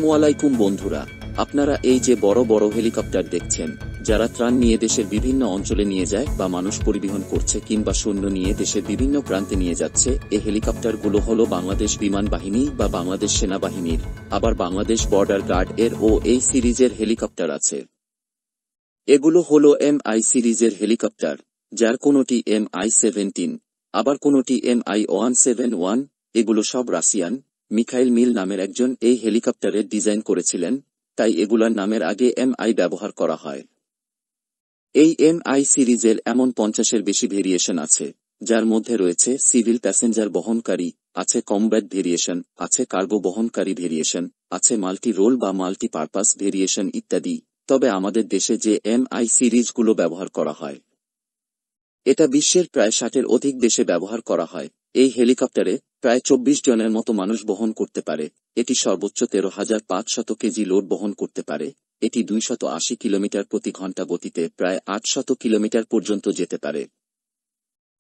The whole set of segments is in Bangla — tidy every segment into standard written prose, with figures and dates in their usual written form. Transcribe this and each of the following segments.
আসসালামু আলাইকুম বন্ধুরা, আপনারা এই যে বড় বড় হেলিকপ্টার দেখছেন, যারা ত্রাণ নিয়ে দেশের বিভিন্ন অঞ্চলে নিয়ে যায় বা মানুষ পরিবহন করছে কিংবা সৈন্য নিয়ে দেশের বিভিন্ন প্রান্তে নিয়ে যাচ্ছে, এই হেলিকপ্টারগুলো হলো বাংলাদেশ বিমান বাহিনী বা বাংলাদেশ সেনাবাহিনীর, আবার বাংলাদেশ বর্ডার গার্ড এর ও এই সিরিজের হেলিকপ্টার আছে। এগুলো হলো MI সিরিজের হেলিকপ্টার, যার কোনোটি MI-17, আবার কোনোটি MI-171। এগুলো সব রাশিয়ান। মিখাইল মিল নামের একজন এই হেলিকপ্টারের ডিজাইন করেছিলেন, তাই এগুলার নামের আগে MI ব্যবহার করা হয়। এই MI সিরিজের এমন 50-এর বেশি ভেরিয়েশন আছে, যার মধ্যে রয়েছে সিভিল প্যাসেঞ্জার বহনকারী, আছে কমব্যাট ভেরিয়েশন, আছে কার্গো বহনকারী ভেরিয়েশন, আছে মাল্টি রোল বা মাল্টি পারপাস ভেরিয়েশন ইত্যাদি। তবে আমাদের দেশে যে MI সিরিজগুলো ব্যবহার করা হয়, এটা বিশ্বের প্রায় 60-এর অধিক দেশে ব্যবহার করা হয়। এই হেলিকপ্টারে প্রায় 24 জনের মতো মানুষ বহন করতে পারে। এটি সর্বোচ্চ 13,500 কেজি লোড বহন করতে পারে। এটি 280 কিলোমিটার প্রতি ঘন্টা গতিতে প্রায় 800 কিলোমিটার পর্যন্ত যেতে পারে।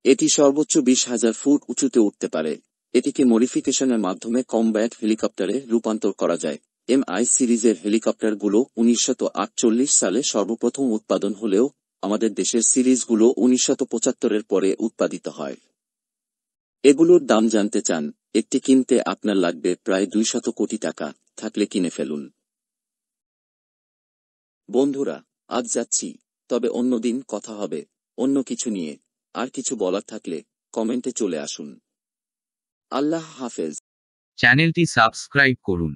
এটি সর্বোচ্চ 20,000 ফুট উঁচুতে উঠতে পারে। এটিকে মডিফিকেশনের মাধ্যমে কমব্যাট হেলিকপ্টারে রূপান্তর করা যায়। MI সিরিজের হেলিকপ্টারগুলো 1948 সালে সর্বপ্রথম উৎপাদন হলেও আমাদের দেশের সিরিজগুলো 1975-এর পরে উৎপাদিত হয়। এগুলোর দাম জানতে চান? একটি কিনতে আপনার লাগবে প্রায় 200 কোটি টাকা। থাকলে কিনে ফেলুন বন্ধুরা। আজ যাচ্ছি, তবে অন্যদিন কথা হবে অন্য কিছু নিয়ে। আর কিছু বলার থাকলে কমেন্টে চলে আসুন। আল্লাহ হাফেজ। চ্যানেলটি সাবস্ক্রাইব করুন।